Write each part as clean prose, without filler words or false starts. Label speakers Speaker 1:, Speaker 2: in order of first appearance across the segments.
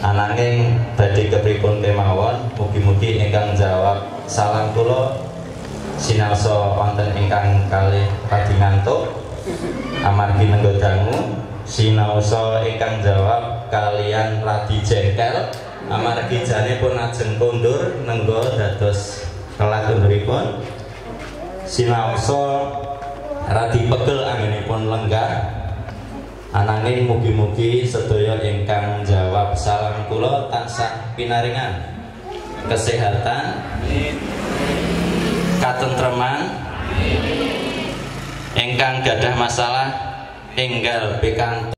Speaker 1: Ananging badhe kepripun kemawon, mugi-mugi ingkang jawab salam kula sinaosa wonten ingkang kalih padi ngantuk amargi nenggo dangu, sinaosa ingkang jawab kalian ladi jengkel amargi janipun ajeng kondur nenggo dados kelat konduripun, sinaosa radi pegel anggenipun lenggah. Ananging mugi-mugi sedaya ingkang jawab salam kula tansah pinaringan kesehatan, katentreman, ingkang gadah masalah enggal pikantuk.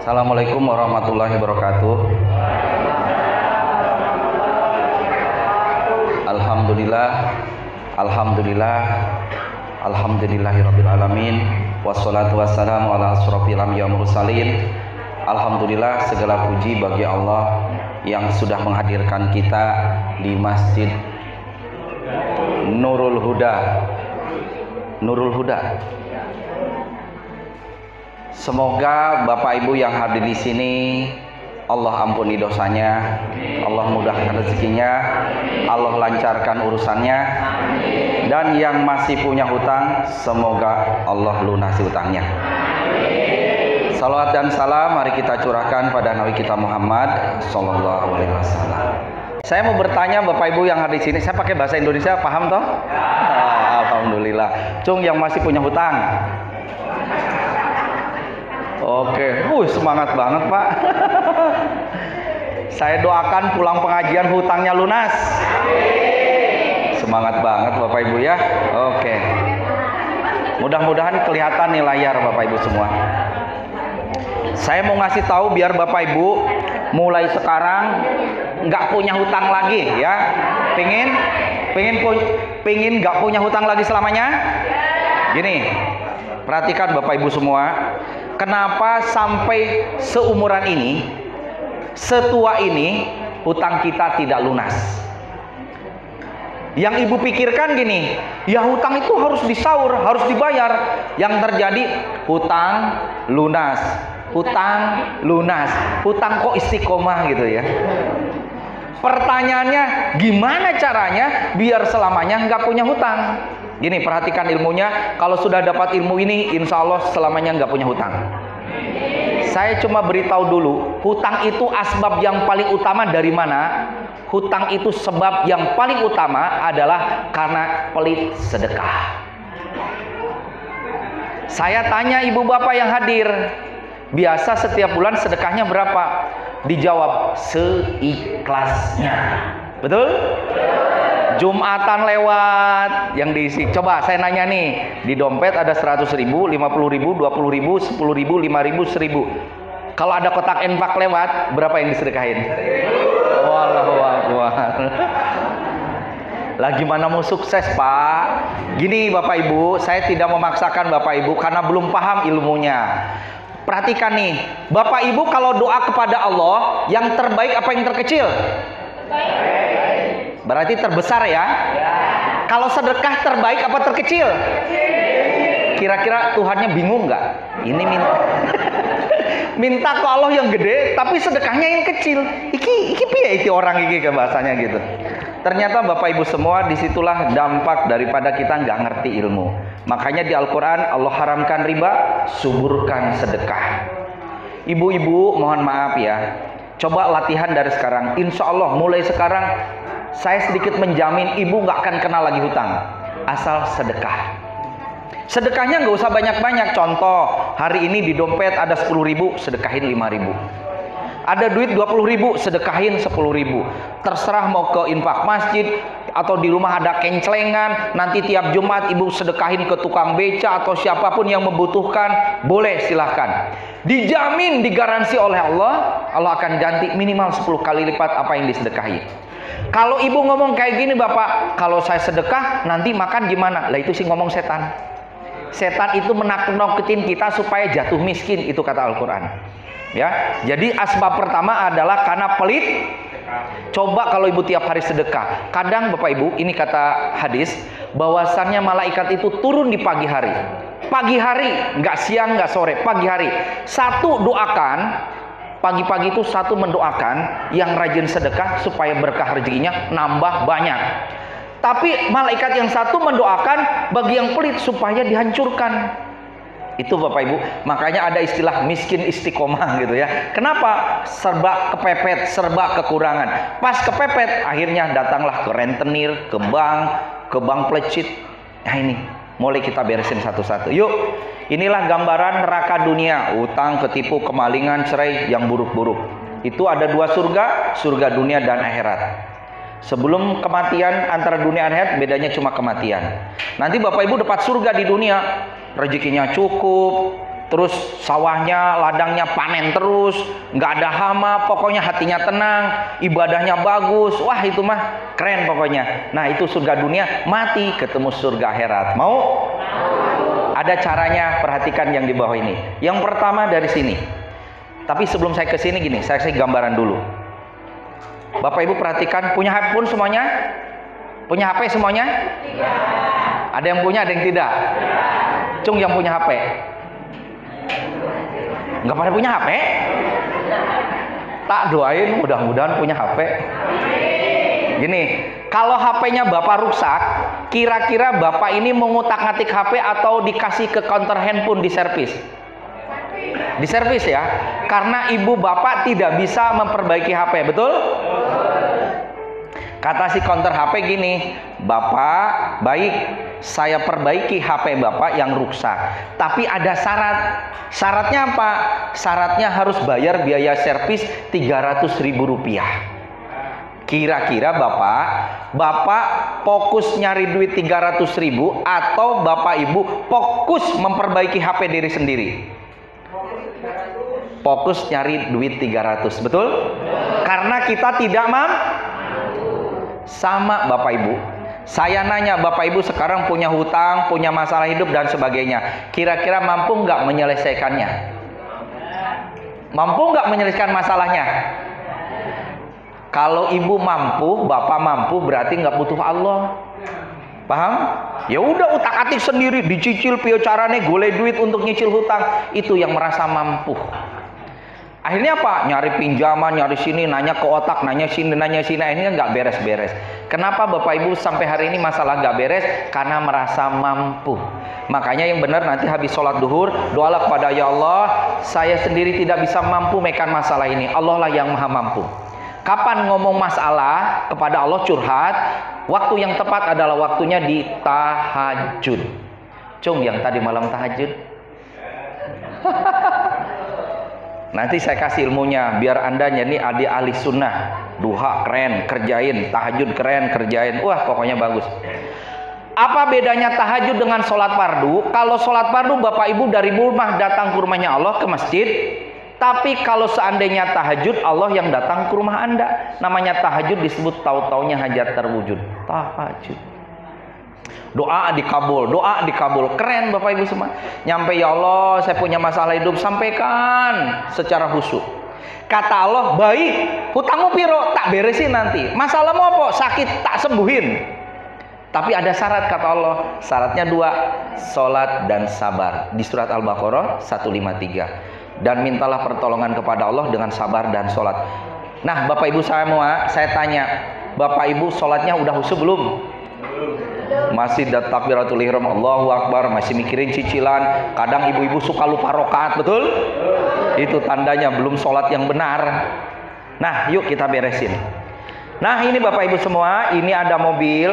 Speaker 2: Assalamualaikum warahmatullahi wabarakatuh. Alhamdulillah, alhamdulillah, alhamdulillahirabbil alamin. Wassalatu wassalamu ala asyrofil anbiya'i wal mursalin. Alhamdulillah, segala puji bagi Allah yang sudah menghadirkan kita di Masjid Nurul Huda. Nurul Huda. Semoga Bapak Ibu yang hadir di sini Allah ampuni dosanya, Allah mudahkan rezekinya, Allah lancarkan urusannya, dan yang masih punya hutang semoga Allah lunasi hutangnya. Salawat dan salam mari kita curahkan pada Nabi kita Muhammad sallallahu alaihi wasallam. Saya mau bertanya Bapak Ibu yang ada di sini, saya pakai bahasa Indonesia paham toh? Alhamdulillah. Cung yang masih punya hutang. Oke, semangat banget Pak. Saya doakan pulang pengajian hutangnya lunas. Semangat banget Bapak Ibu ya. Oke. Mudah-mudahan kelihatan nih layar Bapak Ibu semua. Saya mau ngasih tahu biar Bapak Ibu mulai sekarang nggak punya hutang lagi ya. Pengen nggak punya hutang lagi selamanya? Gini, perhatikan Bapak Ibu semua. Kenapa sampai seumuran ini, setua ini, hutang kita tidak lunas? Yang ibu pikirkan gini, ya hutang itu harus disaur, harus dibayar. Yang terjadi hutang lunas, hutang kok istiqomah gitu ya. Pertanyaannya, gimana caranya biar selamanya nggak punya hutang? Gini, perhatikan ilmunya. Kalau sudah dapat ilmu ini, insya Allah selamanya nggak punya hutang. Saya cuma beritahu dulu, hutang itu asbab yang paling utama dari mana? Hutang itu sebab yang paling utama adalah karena pelit sedekah. Saya tanya ibu bapak yang hadir, biasa setiap bulan sedekahnya berapa? Dijawab, seikhlasnya. Betul? Jumatan lewat yang diisi. Coba saya nanya nih, di dompet ada 100.000, 50.000, 20.000, 10.000, 5.000, 1.000. Kalau ada kotak infak lewat, berapa yang disedekahin? Wallahu akbar. Lah gimana mau sukses Pak? Gini Bapak Ibu, saya tidak memaksakan Bapak Ibu karena belum paham ilmunya. Perhatikan nih, Bapak Ibu kalau doa kepada Allah, yang terbaik apa yang terkecil? Berarti terbesar ya? Kalau sedekah terbaik apa terkecil? Kira-kira Tuhannya bingung nggak? Ini minta ke Allah yang gede, tapi sedekahnya yang kecil. Iki piye iki orang iki ke bahasanya gitu. Ternyata Bapak Ibu semua, disitulah dampak daripada kita nggak ngerti ilmu. Makanya di Al-Quran Allah haramkan riba, suburkan sedekah. Ibu-ibu mohon maaf ya, coba latihan dari sekarang. Insya Allah mulai sekarang saya sedikit menjamin ibu nggak akan kenal lagi hutang, asal sedekah. Sedekahnya nggak usah banyak-banyak. Contoh, hari ini di dompet ada 10.000, sedekahin 5.000. Ada duit 20.000, sedekahin 10.000. Terserah mau ke infak masjid atau di rumah ada kenclengan, nanti tiap Jumat ibu sedekahin ke tukang beca atau siapapun yang membutuhkan, boleh silahkan. Dijamin, digaransi oleh Allah, Allah akan ganti minimal 10 kali lipat apa yang disedekahi. Kalau ibu ngomong kayak gini Bapak, kalau saya sedekah nanti makan gimana? Lah itu sih ngomong setan. Setan itu menakut-nakutin kita supaya jatuh miskin, itu kata Al-Quran. Ya, jadi asbab pertama adalah karena pelit. Coba kalau ibu tiap hari sedekah. Kadang Bapak Ibu, ini kata hadis, bahwasannya malaikat itu turun di pagi hari. Pagi hari, nggak siang, nggak sore, pagi hari. Satu doakan, pagi-pagi itu satu mendoakan yang rajin sedekah supaya berkah rezekinya nambah banyak. Tapi malaikat yang satu mendoakan bagi yang pelit supaya dihancurkan. Itu Bapak Ibu, makanya ada istilah miskin istiqomah gitu ya. Kenapa? Serba kepepet, serba kekurangan. Pas kepepet, akhirnya datanglah ke rentenir, ke bank plecit. Nah ini, mulai kita beresin satu-satu. Yuk, inilah gambaran neraka dunia. Utang, ketipu, kemalingan, cerai, yang buruk-buruk. Itu ada dua surga, surga dunia dan akhirat. Sebelum kematian, antara dunia dan akhirat bedanya cuma kematian. Nanti Bapak Ibu dapat surga di dunia, rezekinya cukup, terus sawahnya, ladangnya panen terus, nggak ada hama, pokoknya hatinya tenang, ibadahnya bagus. Wah itu mah keren pokoknya. Nah itu surga dunia, mati ketemu surga akhirat. Mau? Ada caranya, perhatikan yang di bawah ini. Yang pertama dari sini. Tapi sebelum saya ke sini gini, saya kasih gambaran dulu. Bapak Ibu perhatikan, punya handphone semuanya? Punya HP semuanya? Tidak. Ada yang punya, ada yang tidak? Tidak. Cung yang punya HP? Nggak pada punya HP? Tak doain mudah-mudahan punya HP. Gini, kalau HP-nya Bapak rusak, kira-kira Bapak ini mengutak-ngatik HP atau dikasih ke counter handphone di servis? Diservis ya. Karena ibu bapak tidak bisa memperbaiki HP, betul? Kata si counter HP gini, "Bapak, baik, saya perbaiki HP Bapak yang rusak. Tapi ada syarat. Syaratnya apa? Syaratnya harus bayar biaya servis Rp300.000. Kira-kira Bapak fokus nyari duit 300.000 atau Bapak Ibu fokus memperbaiki HP diri sendiri? Fokus nyari duit 300, betul? Karena kita tidak sama Bapak Ibu. Saya nanya, Bapak Ibu sekarang punya hutang, punya masalah hidup dan sebagainya. Kira-kira mampu nggak menyelesaikannya? Mampu nggak menyelesaikan masalahnya? Kalau ibu mampu, bapak mampu, berarti nggak butuh Allah. Paham? Ya udah utak-atik sendiri, dicicil piye carane golek duit untuk nyicil hutang. Itu yang merasa mampu. Akhirnya apa? Nyari pinjaman, nyari sini, nanya ke otak, nanya sini, akhirnya nggak beres-beres. Kenapa Bapak Ibu sampai hari ini masalah nggak beres? Karena merasa mampu. Makanya yang benar nanti habis sholat duhur, doalah kepada ya Allah, saya sendiri tidak bisa mampu mekan masalah ini. Allah lah yang maha mampu. Kapan ngomong masalah kepada Allah curhat? Waktu yang tepat adalah waktunya di tahajud. Cung yang tadi malam tahajud. Nanti saya kasih ilmunya biar Anda jadi adik ahli sunnah. Duha keren, kerjain. Tahajud keren, kerjain. Wah, pokoknya bagus. Apa bedanya tahajud dengan sholat fardu? Kalau sholat fardu Bapak Ibu dari rumah datang ke rumahnya Allah ke masjid. Tapi kalau seandainya tahajud, Allah yang datang ke rumah Anda. Namanya tahajud disebut tahu-taunya hajat terwujud. Tahajud. Doa dikabul, keren Bapak Ibu semua. Nyampe, ya Allah, saya punya masalah hidup, sampaikan secara khusyuk. Kata Allah, baik, hutangmu piro, tak beresin nanti. Masalahmu apa? Sakit, tak sembuhin. Tapi ada syarat kata Allah, syaratnya 2, salat dan sabar. Di surat Al-Baqarah 153. Dan mintalah pertolongan kepada Allah dengan sabar dan salat. Nah, Bapak Ibu saya tanya, Bapak Ibu salatnya udah khusyuk belum? Masih takbiratul ihram, Allahu Akbar, masih mikirin cicilan. Kadang ibu-ibu suka lupa rakaat, betul? Itu tandanya belum sholat yang benar. Nah, yuk kita beresin. Nah, ini Bapak Ibu semua, ini ada mobil.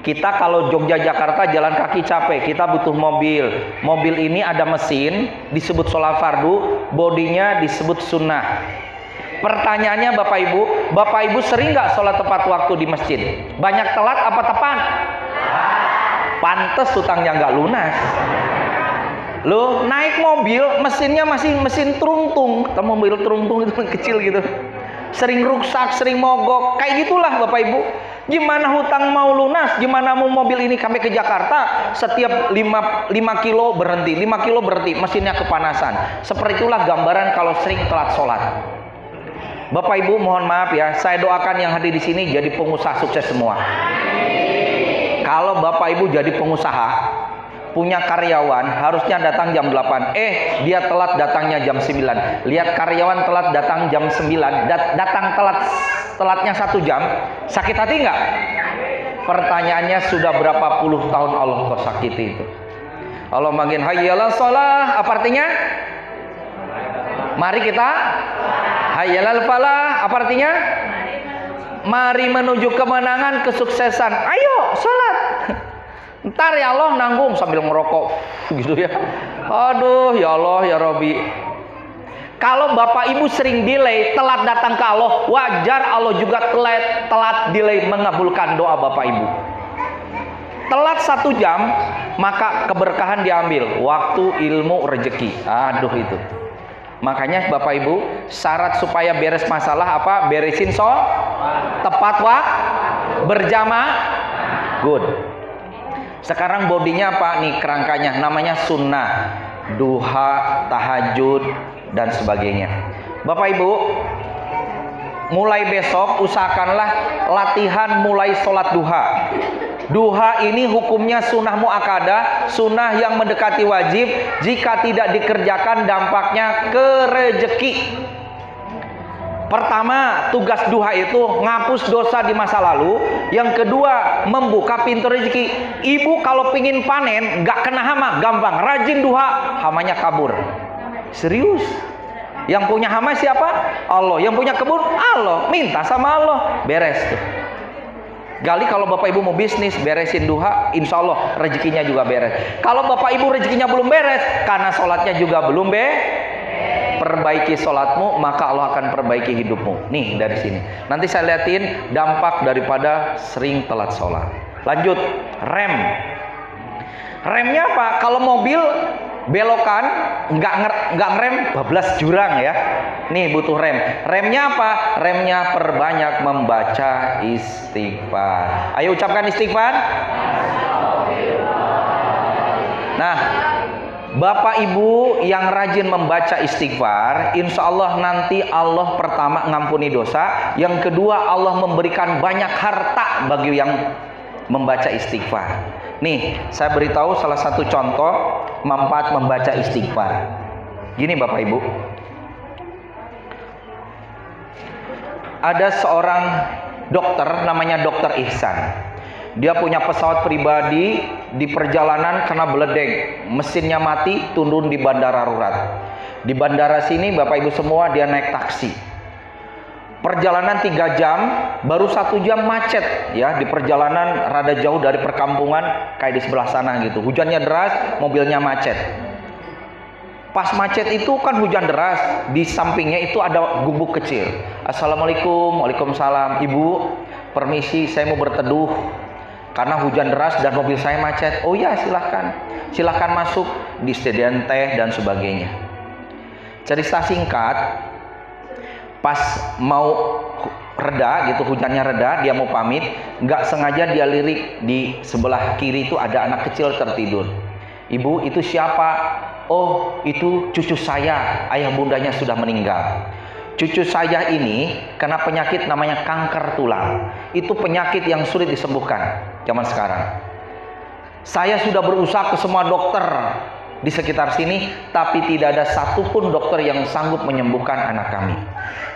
Speaker 2: Kita kalau Jogja Jakarta jalan kaki capek, kita butuh mobil. Mobil ini ada mesin, disebut sholat fardu, bodinya disebut sunnah. Pertanyaannya Bapak Ibu sering nggak sholat tepat waktu di masjid? Banyak telat apa tepat? Pantes hutangnya nggak lunas. Loh, naik mobil mesinnya masih mesin truntung. Kamu mobil truntung itu kecil gitu. Sering rusak, sering mogok. Kayak gitulah Bapak Ibu. Gimana hutang mau lunas? Gimana mau mobil ini sampai ke Jakarta? Setiap 5 kilo berhenti, 5 kilo berhenti, mesinnya kepanasan. Seperti itulah gambaran kalau sering telat sholat. Bapak Ibu mohon maaf ya, saya doakan yang hadir di sini jadi pengusaha sukses semua. Kalau Bapak Ibu jadi pengusaha, punya karyawan harusnya datang jam 8. Dia telat datangnya jam 9. Lihat karyawan telat datang jam 9, datang telatnya 1 jam. Sakit hati nggak? Pertanyaannya sudah berapa puluh tahun Allah kau sakiti itu. Allah manggil hayyalah sholah, apa artinya? Mari kita hayyalal falah, apa artinya? Mari menuju kemenangan, kesuksesan. Ayo sholat. Ntar ya Allah nanggung sambil ngerokok gitu ya. Aduh ya Allah ya Robbi. Kalau Bapak Ibu sering delay, telat datang ke Allah, wajar Allah juga telat delay mengabulkan doa Bapak Ibu. Telat 1 jam, maka keberkahan diambil. Waktu, ilmu, rezeki. Aduh itu. Makanya Bapak Ibu, syarat supaya beres masalah apa? Beresin tepat waktu, berjamaah, good. Sekarang bodinya apa nih kerangkanya? Namanya sunnah, duha, tahajud dan sebagainya. Bapak Ibu, mulai besok usahakanlah latihan mulai sholat duha. Duha ini hukumnya sunnah muakkadah, sunnah yang mendekati wajib. Jika tidak dikerjakan dampaknya ke rezeki. Pertama, tugas duha itu ngapus dosa di masa lalu. Yang kedua, membuka pintu rezeki. Ibu kalau pingin panen, gak kena hama, gampang. Rajin duha, hamanya kabur. Serius. Yang punya hama siapa? Allah. Yang punya kebun? Allah. Minta sama Allah, beres tuh. Gali kalau Bapak Ibu mau bisnis, beresin duha, insya Allah rezekinya juga beres. Kalau Bapak Ibu rezekinya belum beres, karena sholatnya juga belum perbaiki sholatmu, maka Allah akan perbaiki hidupmu. Nih dari sini. Nanti saya liatin dampak daripada sering telat sholat. Lanjut, rem. Remnya apa? Kalau mobil belokan nggak ngerem, bablas jurang ya. Nih butuh rem. Remnya apa? Remnya perbanyak membaca istighfar. Ayo ucapkan istighfar. Nah, Bapak Ibu yang rajin membaca istighfar, insya Allah nanti Allah pertama ngampuni dosa, yang kedua Allah memberikan banyak harta bagi yang membaca istighfar. Nih, saya beritahu salah satu contoh manfaat membaca istighfar. Gini Bapak Ibu, ada seorang dokter namanya Dokter Ihsan. Dia punya pesawat pribadi, di perjalanan kena beledek, mesinnya mati, turun di bandara darurat. Di bandara sini Bapak Ibu semua dia naik taksi. Perjalanan 3 jam, baru 1 jam macet ya, di perjalanan rada jauh dari perkampungan kayak di sebelah sana gitu. Hujannya deras, mobilnya macet. Pas macet itu kan hujan deras, di sampingnya itu ada gubuk kecil. Assalamualaikum, waalaikumsalam. Ibu, permisi, saya mau berteduh karena hujan deras dan mobil saya macet. Oh ya, silahkan masuk, disediakan teh dan sebagainya. Cerita singkat, pas mau reda gitu, hujannya reda, dia mau pamit, nggak sengaja dia lirik di sebelah kiri itu ada anak kecil tertidur. Ibu, itu siapa? Oh, itu cucu saya, ayah bundanya sudah meninggal. Cucu saya ini kena penyakit namanya kanker tulang. Itu penyakit yang sulit disembuhkan zaman sekarang. Saya sudah berusaha ke semua dokter di sekitar sini, tapi tidak ada satupun dokter yang sanggup menyembuhkan anak kami.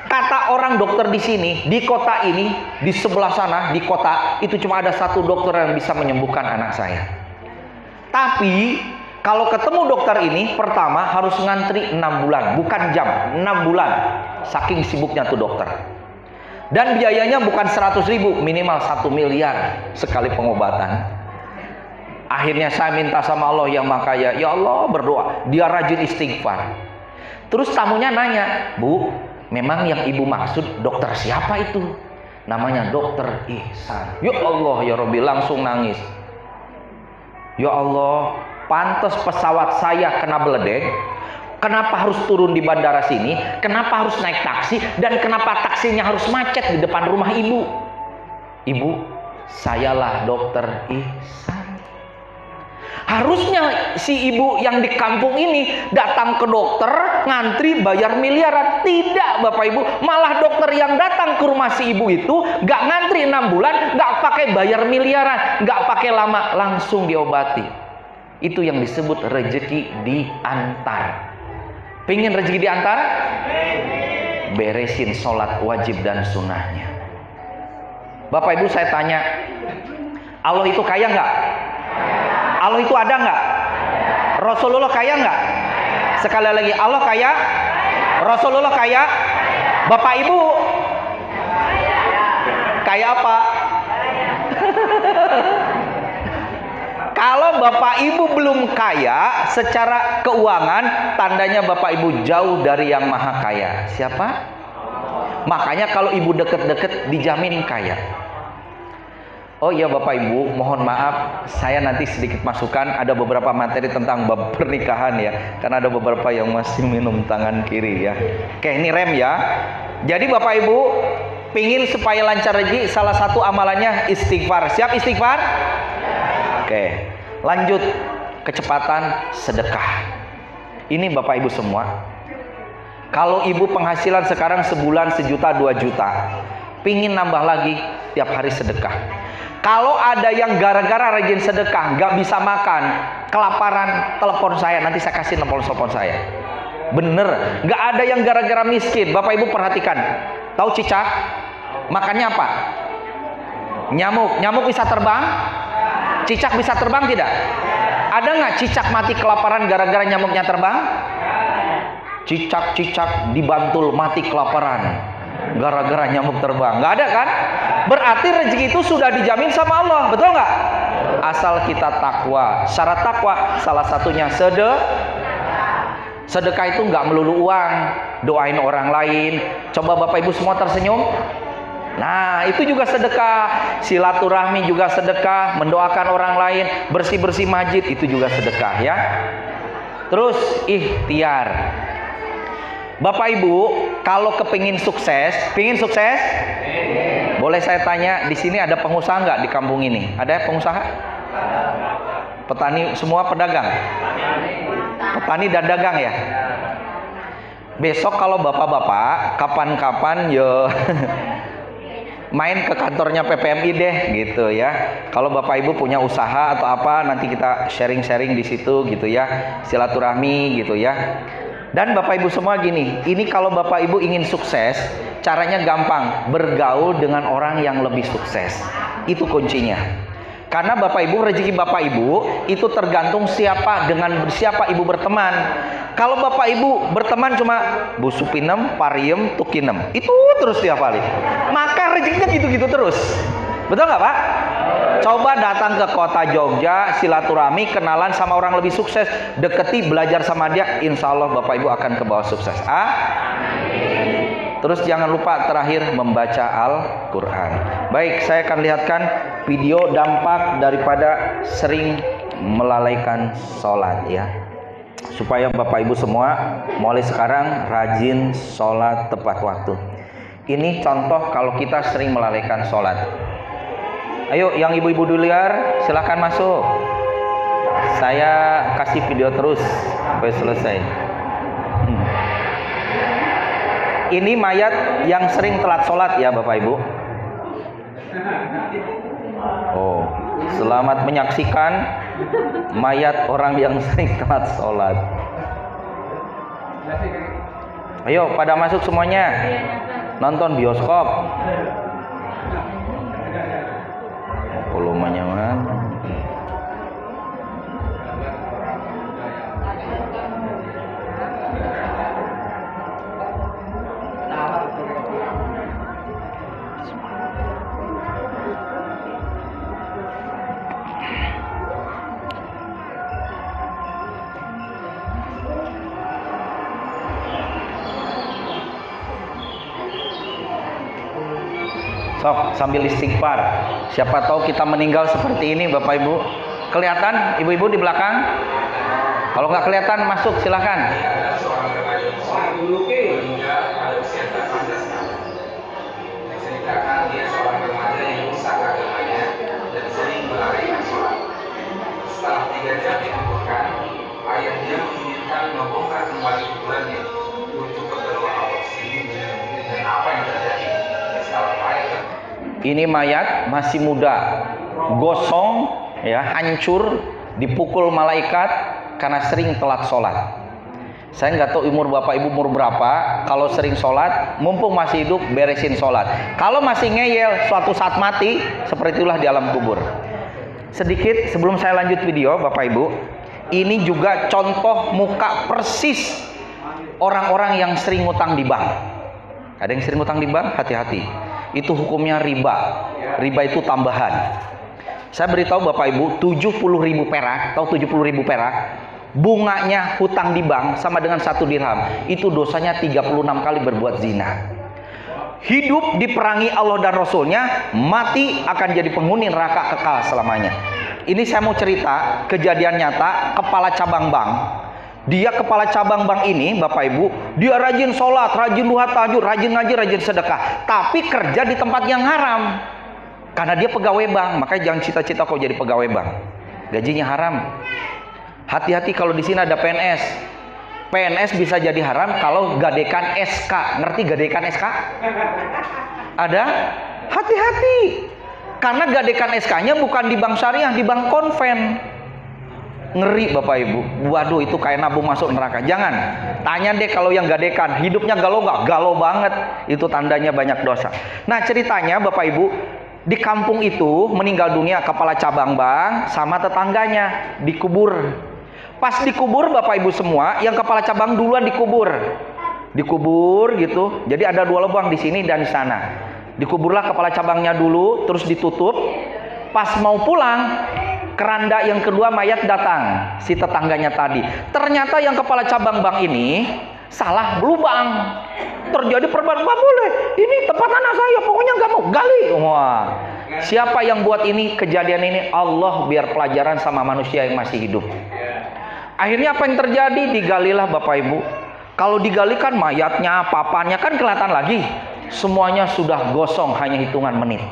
Speaker 2: Kata orang dokter di sini, di kota ini, di sebelah sana, di kota itu cuma ada 1 dokter yang bisa menyembuhkan anak saya. Tapi kalau ketemu dokter ini, pertama harus ngantri 6 bulan, bukan jam, 6 bulan. Saking sibuknya tuh dokter. Dan biayanya bukan 100.000, minimal 1 miliar sekali pengobatan. Akhirnya saya minta sama Allah yang Maha Kaya, ya Allah, berdoa. Dia rajin istighfar. Terus tamunya nanya, Bu, memang yang ibu maksud dokter siapa itu? Namanya Dokter Ihsan. Ya Allah, ya Rabbi, langsung nangis. Ya Allah, pantas pesawat saya kena beledek. Kenapa harus turun di bandara sini? Kenapa harus naik taksi? Dan kenapa taksinya harus macet di depan rumah ibu? Ibu, sayalah Dokter Ihsan. Harusnya si ibu yang di kampung ini datang ke dokter, ngantri, bayar miliaran. Tidak Bapak Ibu, malah dokter yang datang ke rumah si ibu itu gak ngantri 6 bulan, gak pakai bayar miliaran, gak pakai lama, langsung diobati. Itu yang disebut rezeki diantar. Pengen rezeki diantar? Beresin sholat wajib dan sunnahnya. Bapak Ibu, saya tanya, Allah itu kaya nggak? Allah itu ada nggak? Rasulullah kaya nggak? Sekali lagi, Allah kaya? Rasulullah kaya? Bapak Ibu kaya apa? Kalau Bapak Ibu belum kaya secara keuangan, tandanya Bapak Ibu jauh dari yang Maha Kaya. Siapa? Makanya kalau ibu deket-deket dijamin kaya. Oh iya Bapak Ibu, mohon maaf, saya nanti sedikit masukan, ada beberapa materi tentang bab pernikahan ya, karena ada beberapa yang masih minum tangan kiri ya. Oke, ini rem ya. Jadi Bapak Ibu, pingin supaya lancar rezeki, salah satu amalannya istighfar. Siap istighfar? Oke, lanjut, kecepatan sedekah. Ini Bapak Ibu semua, kalau ibu penghasilan sekarang sebulan 1 juta 2 juta, pingin nambah lagi tiap hari sedekah. Kalau ada yang gara-gara rajin sedekah nggak bisa makan, kelaparan, telepon saya, nanti saya kasih nomor telepon saya. Bener, nggak ada yang gara-gara miskin. Bapak Ibu perhatikan, tahu cicak makannya apa? Nyamuk bisa terbang? Cicak bisa terbang tidak? Ada nggak cicak mati kelaparan gara-gara nyamuknya terbang? cicak-cicak di Bantul mati kelaparan gara-gara nyamuk terbang. Nggak ada kan? Berarti rezeki itu sudah dijamin sama Allah, betul nggak? Asal kita takwa. Syarat takwa salah satunya sedekah itu nggak melulu uang, doain orang lain. Coba Bapak Ibu semua tersenyum. Nah, itu juga sedekah. Silaturahmi juga sedekah, mendoakan orang lain, bersih-bersih masjid itu juga sedekah ya. Terus ikhtiar. Bapak Ibu, kalau kepingin sukses, pingin sukses? Boleh saya tanya, di sini ada pengusaha nggak di kampung ini? Ada pengusaha? Petani semua pedagang? Petani dan dagang ya? Besok kalau bapak-bapak kapan-kapan yo main ke kantornya PPMI deh gitu ya. Kalau Bapak Ibu punya usaha atau apa, nanti kita sharing-sharing di situ gitu ya. Silaturahmi gitu ya. Dan Bapak Ibu semua gini, ini kalau Bapak Ibu ingin sukses, caranya gampang, bergaul dengan orang yang lebih sukses. Itu kuncinya. Karena Bapak Ibu, rezeki Bapak Ibu itu tergantung dengan siapa Ibu berteman. Kalau Bapak Ibu berteman cuma Bu Supinem, Pariem, Tukinem, itu terus tiap kali, maka rezekinya gitu-gitu terus. Betul nggak Pak? Coba datang ke kota Jogja, silaturahmi, kenalan sama orang lebih sukses, deketi, belajar sama dia, insya Allah Bapak Ibu akan ke bawah sukses. Terus jangan lupa terakhir membaca Al-Quran. Baik, saya akan lihatkan video dampak daripada sering melalaikan sholat ya, supaya Bapak Ibu semua mulai sekarang rajin sholat tepat waktu. Ini contoh kalau kita sering melalaikan sholat. Ayo yang ibu-ibu di luar silahkan masuk. Saya kasih video terus sampai selesai. Ini mayat yang sering telat sholat ya Bapak Ibu. Oh, selamat menyaksikan mayat orang yang sering telat sholat. Ayo pada masuk semuanya. Nonton bioskop. Volumenya mana? Sok sambil istighfar. Siapa tahu kita meninggal seperti ini Bapak Ibu. Kelihatan ibu-ibu di belakang? Kalau nggak kelihatan masuk silahkan. Setelah 3 jam dikuburkan, ayahnya menginginkan membongkar kembali kuburannya untuk keperluan autopsi dan apa yang terjadi. Ini mayat masih muda, gosong, ya, hancur, dipukul malaikat karena sering telat sholat. Saya nggak tahu umur Bapak Ibu umur berapa. Kalau sering sholat, mumpung masih hidup, beresin sholat. Kalau masih ngeyel, suatu saat mati, seperti itulah di alam kubur. Sedikit sebelum saya lanjut video, Bapak Ibu, ini juga contoh muka persis orang-orang yang sering ngutang di bank. Ada yang sering ngutang di bank? Hati-hati. Itu hukumnya riba. Riba itu tambahan. Saya beritahu Bapak Ibu, 70.000 perak, tahu 70.000 perak, bunganya hutang di bank sama dengan 1 dirham. Itu dosanya 36 kali berbuat zina. Hidup diperangi Allah dan Rasulnya, mati akan jadi penghuni neraka kekal selamanya. Ini saya mau cerita kejadian nyata kepala cabang bank. Dia kepala cabang bank ini, Bapak Ibu, dia rajin sholat, rajin duha tahajud, rajin ngaji, rajin sedekah. Tapi kerja di tempat yang haram. Karena dia pegawai bank, makanya jangan cita-cita kau jadi pegawai bank. Gajinya haram. Hati-hati kalau di sini ada PNS. PNS bisa jadi haram kalau gadekan SK. Ngerti gadekan SK? Ada? Hati-hati. Karena gadekan SK-nya bukan di bank syariah, di bank konven. Ngeri Bapak Ibu. Waduh, itu kayak nabung masuk neraka. Jangan. Tanya deh kalau yang gadekan, hidupnya galau nggak? Galau banget. Itu tandanya banyak dosa. Nah, ceritanya Bapak Ibu, di kampung itu meninggal dunia kepala cabang bank sama tetangganya, dikubur. Pas dikubur Bapak Ibu semua, yang kepala cabang duluan dikubur. Dikubur gitu. Jadi ada 2 lubang di sini dan di sana. Dikuburlah kepala cabangnya dulu, terus ditutup. Pas mau pulang, keranda yang kedua mayat datang, si tetangganya tadi. Ternyata yang kepala cabang bank ini salah lubang. Terjadi perbedaan, nggak boleh. Ini tempat anak saya, pokoknya nggak mau gali. Wah, siapa yang buat ini kejadian ini? Allah, biar pelajaran sama manusia yang masih hidup. Akhirnya apa yang terjadi? Digalilah Bapak Ibu. Kalau digalikan mayatnya, papannya kan kelihatan lagi. Semuanya sudah gosong, hanya hitungan menit.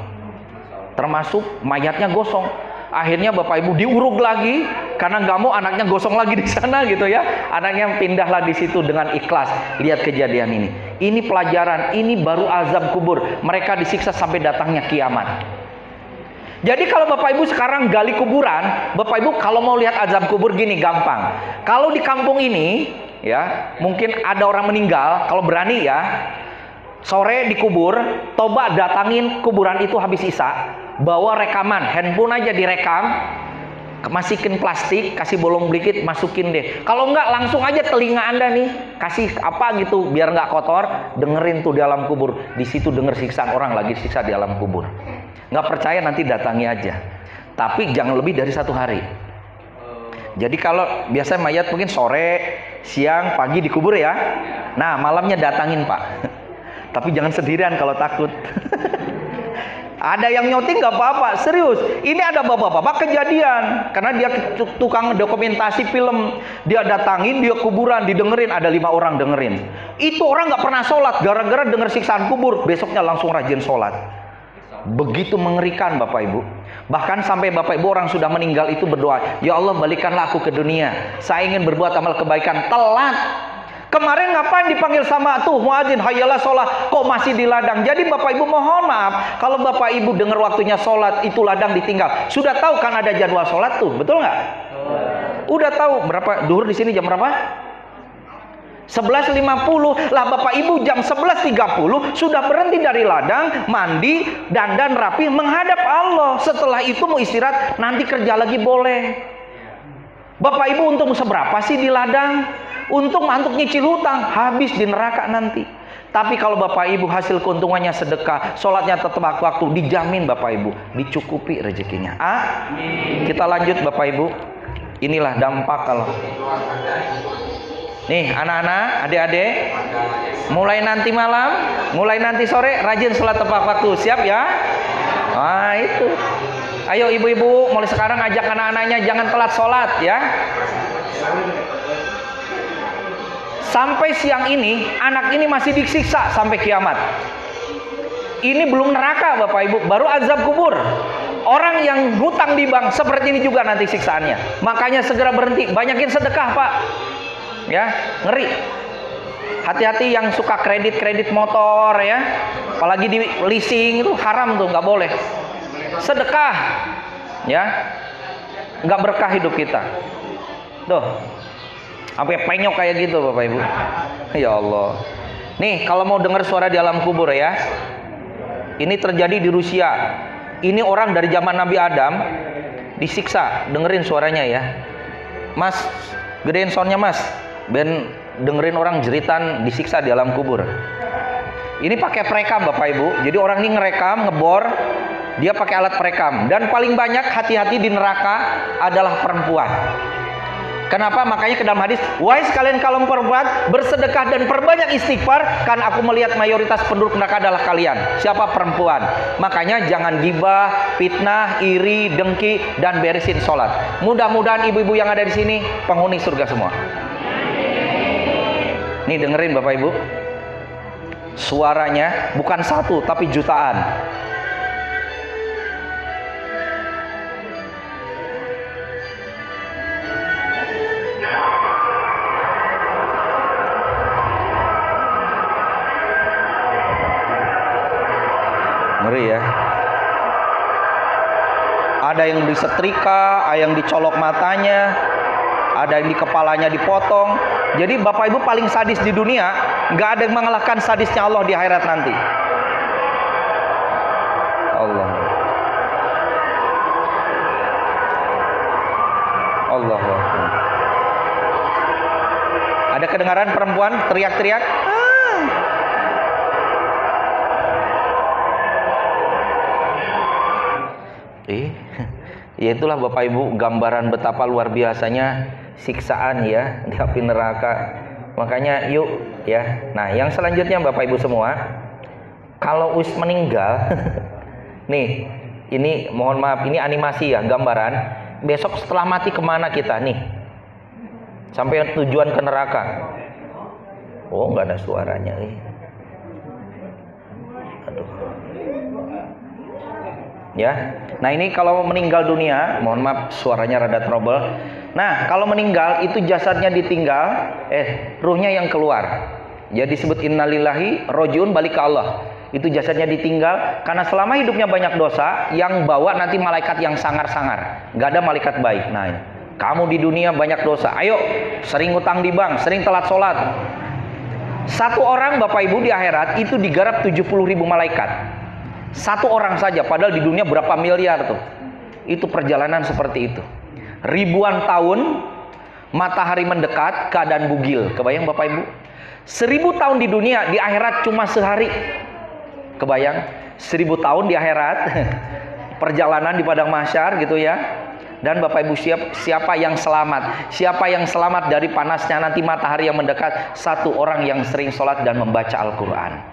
Speaker 2: Termasuk mayatnya gosong. Akhirnya Bapak Ibu diuruk lagi karena nggak mau anaknya gosong lagi di sana gitu ya. Anaknya pindahlah di situ dengan ikhlas. Lihat kejadian ini. Ini pelajaran, ini baru azab kubur. Mereka disiksa sampai datangnya kiamat. Jadi kalau Bapak Ibu sekarang gali kuburan, Bapak Ibu kalau mau lihat azab kubur gini gampang. Kalau di kampung ini ya, mungkin ada orang meninggal, kalau berani ya, sore dikubur, coba datangin kuburan itu habis isya, bawa rekaman, handphone aja direkam, masukin plastik, kasih bolong dikit, masukin deh. Kalau enggak langsung aja telinga Anda nih, kasih apa gitu biar nggak kotor, dengerin tuh di alam kubur. Di situ denger siksaan orang lagi siksa di alam kubur. Nggak percaya nanti datangi aja. Tapi jangan lebih dari 1 hari. Jadi kalau biasanya mayat mungkin sore, siang, pagi dikubur ya. Nah malamnya datangin Pak. Tapi jangan sendirian kalau takut. Ada yang nyoting nggak apa-apa, serius. Ini ada bapak-bapak kejadian karena dia tukang dokumentasi film. Dia datangin, dia kuburan, didengerin, ada 5 orang dengerin. Itu orang nggak pernah sholat gara-gara denger siksaan kubur. Besoknya langsung rajin sholat. Begitu mengerikan Bapak Ibu. Bahkan sampai Bapak Ibu orang sudah meninggal itu berdoa, ya Allah balikanlah aku ke dunia. Saya ingin berbuat amal kebaikan. Telat. Kemarin ngapain dipanggil sama tuh muadzin, hayalah sholat, kok masih di ladang? Jadi Bapak Ibu mohon maaf, kalau Bapak Ibu dengar waktunya sholat, itu ladang ditinggal. Sudah tahu kan ada jadwal sholat tuh, betul nggak? Udah tahu berapa duhur di sini jam berapa? 11.50 lah Bapak Ibu jam 11.30 sudah berhenti dari ladang, mandi, dandan rapi menghadap Allah. Setelah itu mau istirahat, nanti kerja lagi boleh. Bapak Ibu untung seberapa sih di ladang? Untung mantuk nyicil hutang, habis di neraka nanti. Tapi kalau Bapak Ibu hasil keuntungannya sedekah, sholatnya tetap waktu, dijamin Bapak Ibu, dicukupi rezekinya. Kita lanjut Bapak Ibu. Inilah dampak kalau nih anak-anak, adik-adik, mulai nanti malam, mulai nanti sore, rajin sholat tepat waktu. Siap ya? Nah itu. Ayo ibu-ibu, mulai sekarang ajak anak-anaknya jangan telat sholat ya. Sampai siang ini, anak ini masih disiksa sampai kiamat. Ini belum neraka Bapak Ibu, baru azab kubur. Orang yang hutang di bank seperti ini juga nanti siksaannya. Makanya segera berhenti, banyakin sedekah Pak. Ya, ngeri. Hati-hati yang suka kredit motor ya, apalagi di leasing itu haram tuh, nggak boleh. Sedekah, ya, nggak berkah hidup kita. Tuh, sampai penyok kayak gitu Bapak Ibu. Ya Allah. Nih kalau mau dengar suara di alam kubur ya, ini terjadi di Rusia. Ini orang dari zaman Nabi Adam disiksa, dengerin suaranya ya. Mas, gedein soundnya Mas. Ben dengerin orang jeritan disiksa di alam kubur. Ini pakai perekam Bapak Ibu. Jadi orang ini ngerekam, ngebor, dia pakai alat perekam. Dan paling banyak hati-hati di neraka adalah perempuan. Kenapa? Makanya ke dalam hadis, wahai sekalian kaum perempuan, bersedekah dan perbanyak istighfar, karena aku melihat mayoritas penduduk neraka adalah kalian. Siapa? Perempuan. Makanya jangan gibah, fitnah, iri, dengki, dan beresin sholat. Mudah-mudahan ibu-ibu yang ada di sini penghuni surga semua. Nih dengerin Bapak Ibu, suaranya bukan 1 tapi jutaan. Ngeri ya. Ada yang disetrika, ada yang dicolok matanya, ada yang di kepalanya dipotong. Jadi Bapak Ibu paling sadis di dunia, nggak ada yang mengalahkan sadisnya Allah di akhirat nanti. Allah. Allah. Ada kedengaran perempuan teriak-teriak? Ya itulah Bapak Ibu gambaran betapa luar biasanya siksaan ya di api neraka. Makanya yuk ya. Nah, yang selanjutnya Bapak Ibu semua, kalau us meninggal nih, ini mohon maaf, ini animasi ya, gambaran. Besok setelah mati kemana kita nih? Sampai tujuan ke neraka. Oh, nggak ada suaranya. Aduh. Ya. Nah, ini kalau meninggal dunia, mohon maaf suaranya rada trouble. Nah, kalau meninggal itu jasadnya ditinggal, ruhnya yang keluar. Jadi disebut innalillahi rojiun, balik ke Allah. Itu jasadnya ditinggal karena selama hidupnya banyak dosa, yang bawa nanti malaikat yang sangar-sangar. Gak ada malaikat baik. Nah, ini. Kamu di dunia banyak dosa. Ayo, sering utang di bank, sering telat sholat. Satu orang Bapak Ibu di akhirat itu digarap 70.000 malaikat. Satu orang saja, padahal di dunia berapa miliar tuh. Itu perjalanan seperti itu. Ribuan tahun, matahari mendekat, keadaan bugil. Kebayang Bapak Ibu? 1000 tahun di dunia, di akhirat cuma sehari. Kebayang? 1000 tahun di akhirat, perjalanan di padang mahsyar gitu ya. Dan Bapak Ibu, siapa yang selamat? Siapa yang selamat dari panasnya nanti matahari yang mendekat? Satu orang yang sering sholat dan membaca Al-Quran.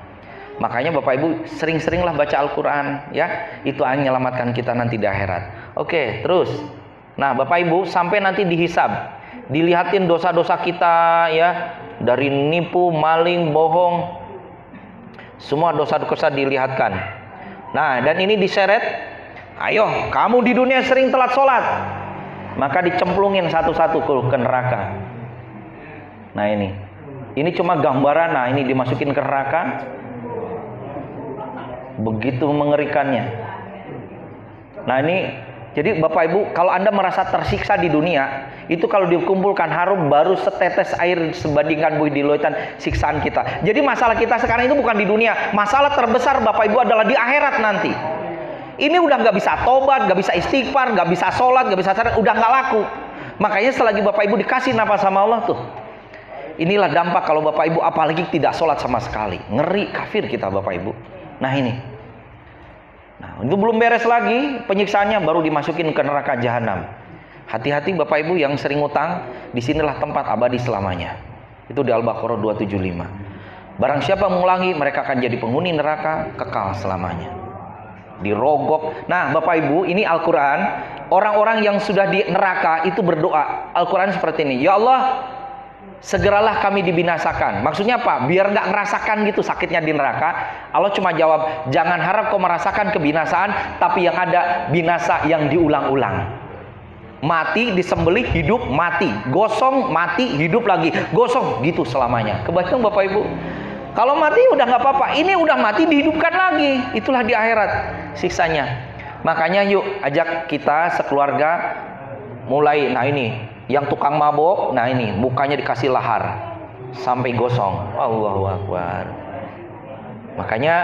Speaker 2: Makanya Bapak Ibu sering-seringlah baca Al-Quran ya. Itu akan menyelamatkan kita nanti di akhirat. Oke, terus. Nah Bapak Ibu, sampai nanti dihisab, dilihatin dosa-dosa kita ya, dari nipu, maling, bohong, semua dosa-dosa dilihatkan. Nah, dan ini diseret. Ayo, kamu di dunia sering telat sholat, maka dicemplungin satu-satu ke neraka. Nah ini cuma gambaran. Nah ini dimasukin ke neraka. Begitu mengerikannya. Nah ini, jadi Bapak Ibu, kalau Anda merasa tersiksa di dunia, itu kalau dikumpulkan harum baru setetes air sebandingkan buih diloitan siksaan kita. Jadi masalah kita sekarang itu bukan di dunia. Masalah terbesar Bapak Ibu adalah di akhirat nanti. Ini udah nggak bisa tobat, nggak bisa istighfar, nggak bisa sholat, nggak bisa sadar, udah nggak laku. Makanya selagi Bapak Ibu dikasih nafas sama Allah tuh, inilah dampak kalau Bapak Ibu apalagi tidak sholat sama sekali. Ngeri, kafir kita Bapak Ibu. Nah ini. Nah itu belum beres lagi penyiksaannya, baru dimasukin ke neraka jahanam. Hati-hati Bapak Ibu yang sering utang, disinilah tempat abadi selamanya. Itu di Al-Baqarah 275. Barang siapa mengulangi, mereka akan jadi penghuni neraka kekal selamanya. Dirogok. Nah Bapak Ibu, ini Al-Quran. Orang-orang yang sudah di neraka itu berdoa. Al-Quran seperti ini, ya Allah, segeralah kami dibinasakan. Maksudnya apa? Biar nggak ngerasakan gitu sakitnya di neraka. Allah cuma jawab, jangan harap kau merasakan kebinasaan, tapi yang ada binasa yang diulang-ulang. Mati, disembelih, hidup, mati, gosong, mati, hidup lagi, gosong, gitu selamanya. Kebayang Bapak Ibu? Kalau mati udah nggak apa-apa, ini udah mati dihidupkan lagi. Itulah di akhirat siksanya. Makanya yuk ajak kita sekeluarga mulai. Nah ini yang tukang mabok, nah ini mukanya dikasih lahar sampai gosong. Allahu Akbar. Makanya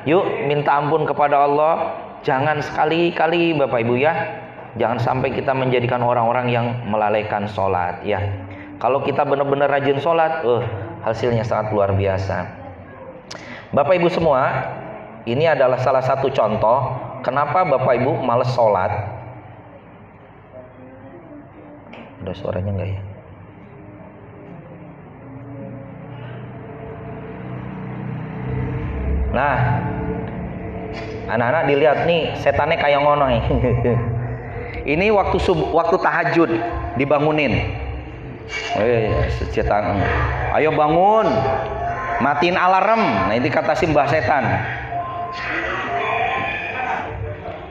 Speaker 2: yuk minta ampun kepada Allah. Jangan sekali-kali Bapak Ibu ya, jangan sampai kita menjadikan orang-orang yang melalaikan sholat ya. Kalau kita benar-benar rajin sholat, hasilnya sangat luar biasa. Bapak Ibu semua, ini adalah salah satu contoh kenapa Bapak Ibu males sholat. Ada suaranya enggak ya? Nah, anak-anak dilihat nih, setannya kayak ngono nih. Ini waktu tahajud dibangunin. Setan, ayo bangun, matiin alarm. Nah ini kata simbah setan.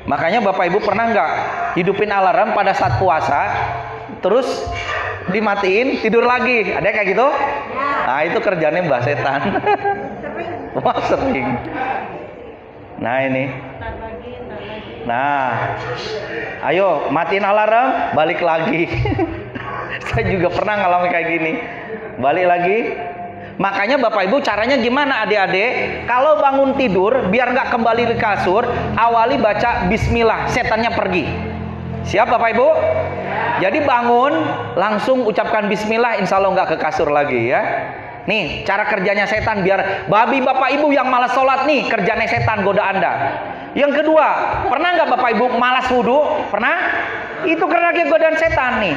Speaker 2: Makanya Bapak Ibu pernah nggak hidupin alarm pada saat puasa, terus dimatiin tidur lagi? Ada kayak gitu? Nah itu kerjanya mbah setan. Wah sering. Nah ini. Nah, ayo matiin alarm, balik lagi. Saya juga pernah ngalamin kayak gini. Balik lagi. Makanya Bapak Ibu caranya gimana adik-adik? Kalau bangun tidur biar nggak kembali di kasur, awali baca bismillah, setannya pergi. Siap Bapak Ibu? Jadi bangun, langsung ucapkan bismillah, insya Allah nggak ke kasur lagi ya. Nih, cara kerjanya setan biar babi bapak ibu yang malas sholat nih, kerjanya setan goda Anda. Yang kedua, pernah nggak bapak ibu malas wudhu? Pernah? Itu karena godaan setan nih.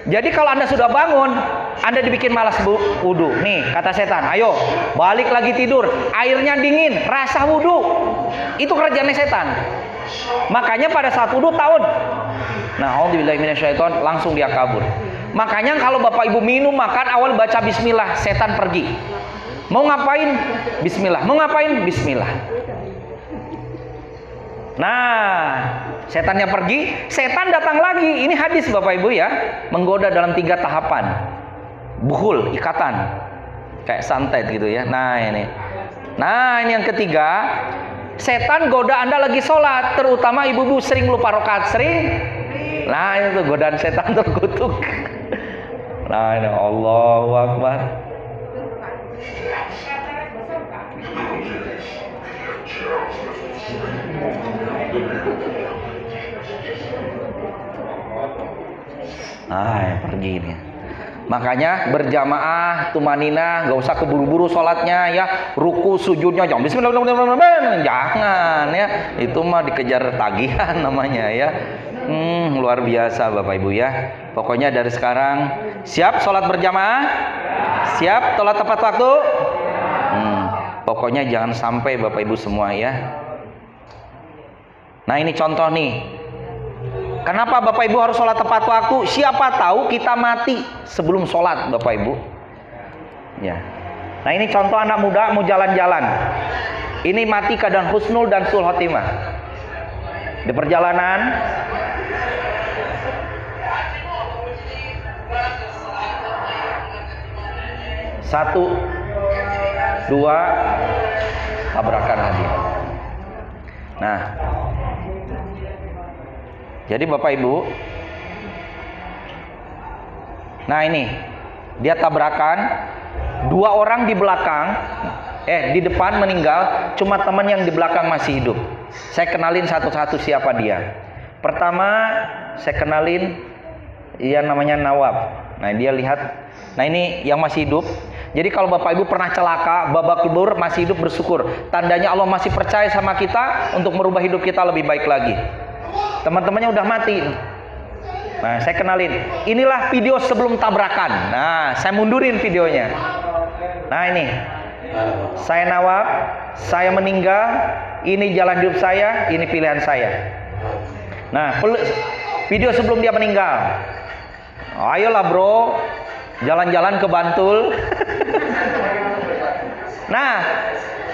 Speaker 2: Jadi kalau Anda sudah bangun, Anda dibikin malas wudhu. Nih, kata setan, ayo balik lagi tidur, airnya dingin, rasa wudhu. Itu kerjanya setan. Makanya pada saat wudhu tahun, nah, auzubillahi minasyaiton, langsung dia kabur. Makanya kalau bapak ibu minum makan awal baca bismillah, setan pergi. Mau ngapain? Bismillah. Mau ngapain? Bismillah. Nah, setannya pergi, setan datang lagi. Ini hadis bapak ibu ya, menggoda dalam 3 tahapan. Buhul, ikatan, kayak santet gitu ya. Nah ini yang ketiga, setan goda Anda lagi sholat, terutama ibu-ibu sering lupa rakaat, sering. Nah itu godaan setan terkutuk. Nah ini Allahu Akbar. Pergi nih. Makanya berjamaah tumanina, nggak usah keburu-buru sholatnya ya, ruku sujudnya jangan bismillahirrahmanirrahim, jangan ya, itu mah dikejar tagihan namanya ya. Luar biasa bapak ibu ya. Pokoknya dari sekarang siap sholat berjamaah, siap sholat tepat waktu. Pokoknya jangan sampai bapak ibu semua ya. Nah ini contoh nih. Kenapa bapak ibu harus sholat tepat waktu? Siapa tahu kita mati sebelum sholat bapak ibu. Ya. Nah ini contoh anak muda mau jalan-jalan. Ini mati keadaan husnul dan sul khotimah. Di perjalanan, satu, dua, tabrakan hadir. Nah, jadi bapak ibu, nah ini dia tabrakan, 2 orang di belakang, di depan meninggal, cuma teman yang di belakang masih hidup. Saya kenalin satu-satu siapa dia. Pertama saya kenalin, ia namanya Nawab. Nah dia lihat, nah ini yang masih hidup. Jadi kalau bapak ibu pernah celaka, babak belur, masih hidup bersyukur. Tandanya Allah masih percaya sama kita untuk merubah hidup kita lebih baik lagi. Teman-temannya udah mati. Nah saya kenalin, inilah video sebelum tabrakan. Nah saya mundurin videonya. Nah ini saya Nawab, saya meninggal, ini jalan hidup saya, ini pilihan saya. Nah video sebelum dia meninggal. Ayolah bro, jalan-jalan ke Bantul. Nah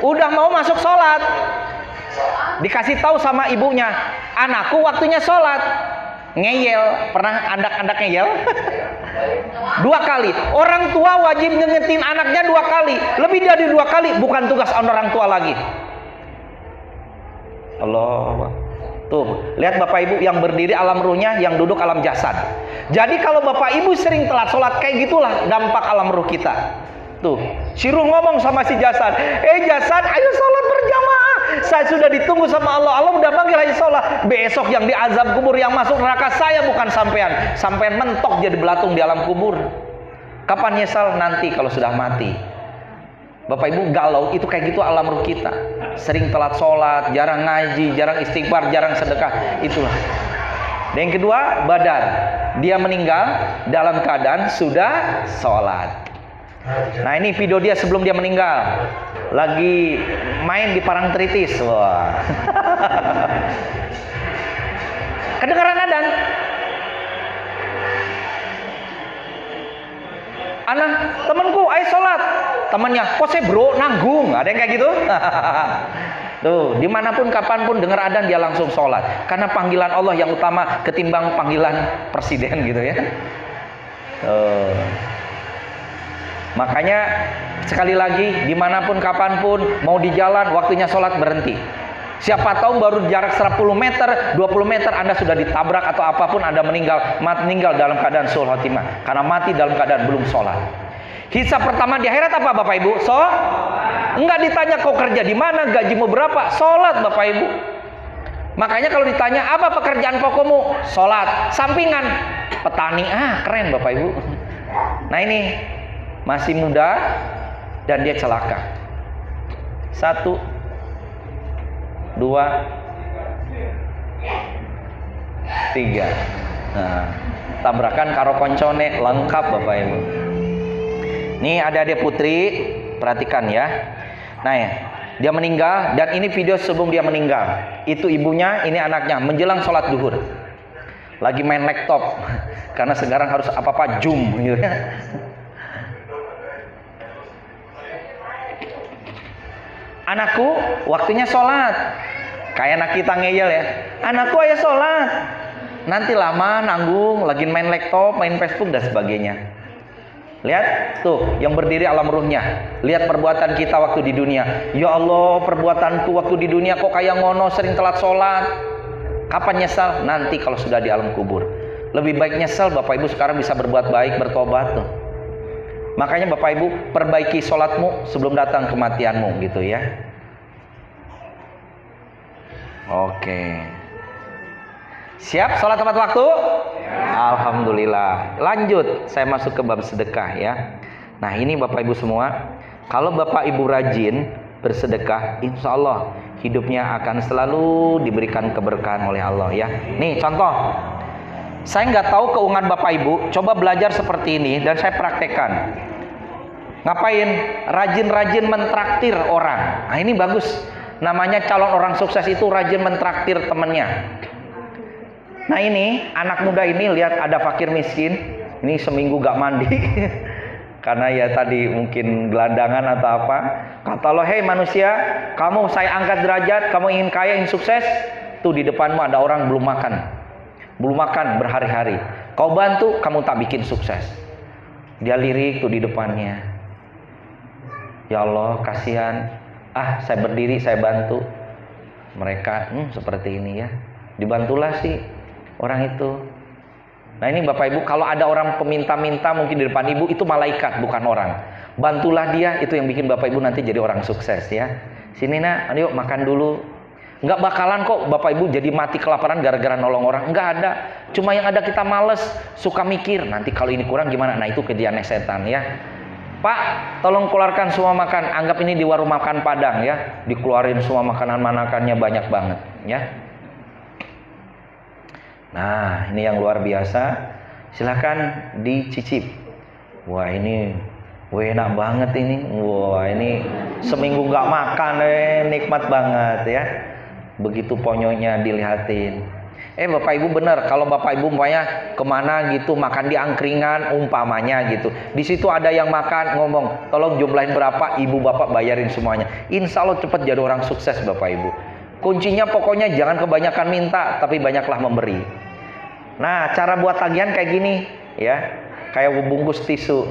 Speaker 2: udah mau masuk sholat, dikasih tahu sama ibunya, anakku waktunya sholat. Ngeyel, pernah anak-anak ngeyel? 2 kali. Orang tua wajib ngingetin anaknya 2 kali. Lebih dari 2 kali bukan tugas orang tua lagi. Allah. Tuh, lihat bapak ibu yang berdiri alam ruhnya, yang duduk alam jasad. Jadi kalau bapak ibu sering telat sholat, kayak gitulah dampak alam ruh kita. Tuh, si ruh ngomong sama si jasad, jasad, ayo sholat berjamaah. Saya sudah ditunggu sama Allah. Allah udah panggil ayo sholat. Besok yang diazab kubur, yang masuk neraka saya bukan sampean. Sampean mentok jadi belatung di alam kubur. Kapan nyesal? Nanti kalau sudah mati. Bapak ibu galau, itu kayak gitu alam ruh kita. Sering telat sholat, jarang ngaji, jarang istighfar, jarang sedekah. Itulah. Dan yang kedua, Badar. Dia meninggal dalam keadaan sudah sholat. Nah ini video dia sebelum dia meninggal, lagi main di Parangtritis. Wah. Kedengaran adzan. Anak temanku, ayo sholat. Temannya, kok saya bro nanggung? Ada yang kayak gitu? Tuh, dimanapun kapanpun dengar adzan dia langsung sholat. Karena panggilan Allah yang utama ketimbang panggilan presiden gitu ya. Makanya sekali lagi, dimanapun kapanpun, mau di jalan, waktunya sholat berhenti. Siapa tahu baru jarak 10 meter, 20 meter Anda sudah ditabrak atau apapun, Anda meninggal dalam keadaan sul khotimah. Karena mati dalam keadaan belum sholat. Hisab pertama di akhirat apa bapak ibu? Enggak ditanya kau kerja di mana, gajimu berapa, sholat bapak ibu. Makanya kalau ditanya apa pekerjaan pokokmu, sholat. Sampingan, petani. Keren Bapak Ibu. Nah ini masih muda dan dia celaka. 1, 2, 3. Nah, tabrakan karo koncone lengkap Bapak Ibu. Nih ada adik putri, perhatikan ya. Nah ya, dia meninggal dan ini video sebelum dia meninggal. Itu ibunya, ini anaknya menjelang sholat duhur. Lagi main laptop karena sekarang harus apa-apa Zoom gitu ya. Anakku, waktunya sholat. Kayak anak kita ngeyel ya. Anakku ayo sholat. Nanti lama nanggung, lagi main laptop, main Facebook dan sebagainya. Lihat tuh yang berdiri alam ruhnya. Lihat perbuatan kita waktu di dunia. Ya Allah, perbuatanku waktu di dunia kok kayak ngono, sering telat sholat. Kapan nyesal? Nanti kalau sudah di alam kubur. Lebih baik nyesal Bapak Ibu sekarang bisa berbuat baik, bertobat tuh. Makanya Bapak Ibu perbaiki sholatmu sebelum datang kematianmu gitu ya. Oke. Siap sholat tepat waktu? Alhamdulillah. Lanjut, saya masuk ke bab sedekah ya. Nah ini Bapak Ibu semua, kalau Bapak Ibu rajin bersedekah, insya Allah hidupnya akan selalu diberikan keberkahan oleh Allah ya. Nih contoh, saya nggak tahu keuangan Bapak Ibu, coba belajar seperti ini dan saya praktekkan. Ngapain? Rajin-rajin mentraktir orang. Nah ini bagus. Namanya calon orang sukses itu rajin mentraktir temennya. Nah ini anak muda ini lihat ada fakir miskin, ini seminggu gak mandi karena ya tadi mungkin gelandangan atau apa. Kata Allah, hei manusia, kamu saya angkat derajat, kamu ingin kaya, ingin sukses, tuh di depanmu ada orang belum makan berhari-hari. Kau bantu, kamu tak bikin sukses. Dia lirik tuh di depannya. Ya Allah kasihan, saya berdiri saya bantu. Mereka seperti ini ya, dibantulah sih orang itu. Nah ini Bapak Ibu, kalau ada orang peminta-minta mungkin di depan Ibu, itu malaikat bukan orang. Bantulah dia, itu yang bikin Bapak Ibu nanti jadi orang sukses ya. Sini nak, ayo makan dulu. Nggak bakalan kok Bapak Ibu jadi mati kelaparan gara-gara nolong orang. Nggak ada. Cuma yang ada kita males, suka mikir nanti kalau ini kurang gimana. Nah itu kerjaannya setan ya. Pak, tolong keluarkan semua makan. Anggap ini di warung makan Padang ya. Dikeluarin semua makanan-manakannya banyak banget ya. Nah ini yang luar biasa. Silahkan dicicip. Wah ini enak banget ini. Wah ini seminggu nggak makan nikmat banget ya. Begitu ponyonya dilihatin. Bapak Ibu benar, kalau Bapak Ibu umpamanya kemana gitu makan di angkringan umpamanya gitu, di situ ada yang makan ngomong tolong jumlahin berapa, ibu bapak bayarin semuanya. Insya Allah cepat jadi orang sukses Bapak Ibu. Kuncinya pokoknya jangan kebanyakan minta, tapi banyaklah memberi. Nah cara buat tagihan kayak gini ya, kayak bungkus tisu.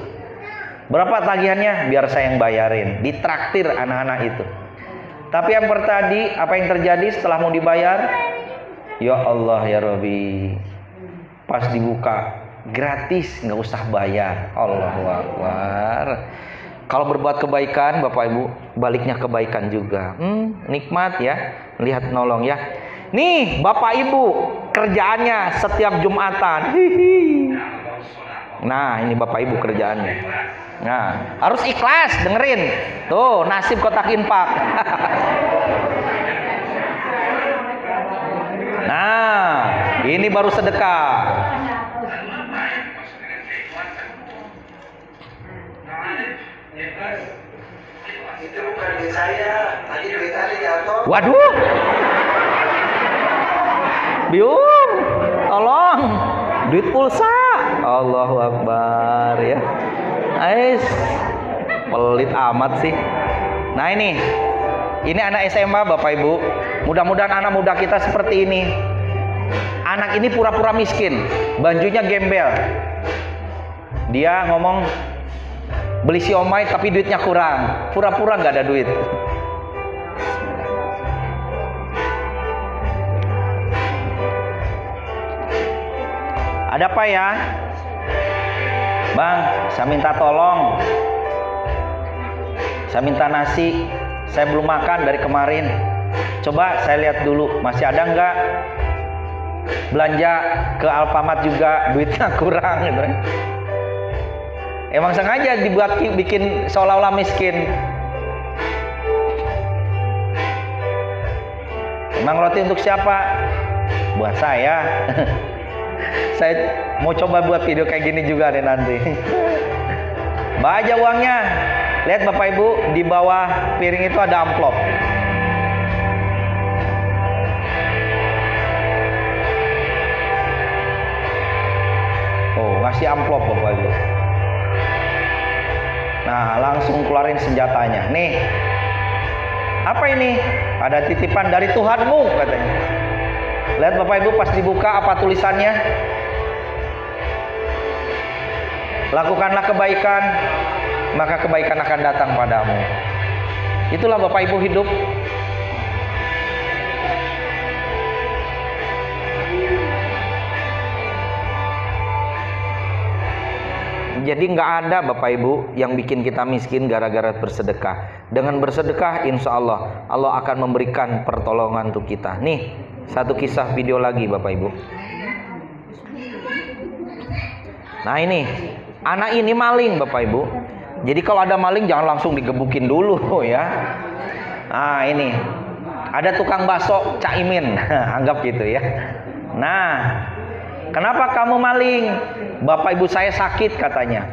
Speaker 2: Berapa tagihannya? Biar saya yang bayarin. Ditraktir anak-anak itu. Tapi yang tadi apa yang terjadi setelah mau dibayar? Ya Allah ya Rabbi, pas dibuka gratis, nggak usah bayar. Allahu Akbar. Kalau berbuat kebaikan Bapak Ibu, baliknya kebaikan juga. Nikmat ya, lihat nolong ya. Nih Bapak Ibu kerjaannya setiap Jumatan. Nah ini Bapak Ibu kerjaannya. Nah harus ikhlas, dengerin. Tuh nasib kotak infak. Nah ini baru sedekah.
Speaker 3: Itu bukan duit saya, tadi duit tadi jatuh.
Speaker 2: Waduh, Bium, tolong, duit pulsa. Allahu Akbar ya. Ais, pelit amat sih. Nah ini anak SMA Bapak Ibu. Mudah-mudahan anak muda kita seperti ini. Anak ini pura-pura miskin, bajunya gembel. Dia ngomong beli siomay tapi duitnya kurang, pura-pura nggak ada duit. Ada apa ya? Bang, saya minta tolong. Saya minta nasi, saya belum makan dari kemarin. Coba saya lihat dulu masih ada nggak. Belanja ke Alfamart juga duitnya kurang gitu. Emang sengaja dibuat bikin seolah-olah miskin. Emang roti untuk siapa? Buat saya. Saya mau coba buat video kayak gini juga deh nanti. Bawa aja uangnya. Lihat Bapak Ibu, di bawah piring itu ada amplop. Oh, ngasih amplop Bapak Ibu. Nah, langsung keluarin senjatanya. Nih. Apa ini? Ada titipan dari Tuhanmu katanya. Lihat Bapak Ibu pas dibuka apa tulisannya? Lakukanlah kebaikan, maka kebaikan akan datang padamu. Itulah Bapak Ibu hidup. Jadi nggak ada Bapak Ibu yang bikin kita miskin gara-gara bersedekah. Dengan bersedekah insya Allah Allah akan memberikan pertolongan untuk kita. Nih satu kisah video lagi Bapak Ibu. Nah ini anak ini maling Bapak Ibu. Jadi kalau ada maling jangan langsung digebukin dulu ya. Nah ini ada tukang bakso Caimin. Anggap gitu ya. Nah, kenapa kamu maling? Bapak ibu saya sakit katanya.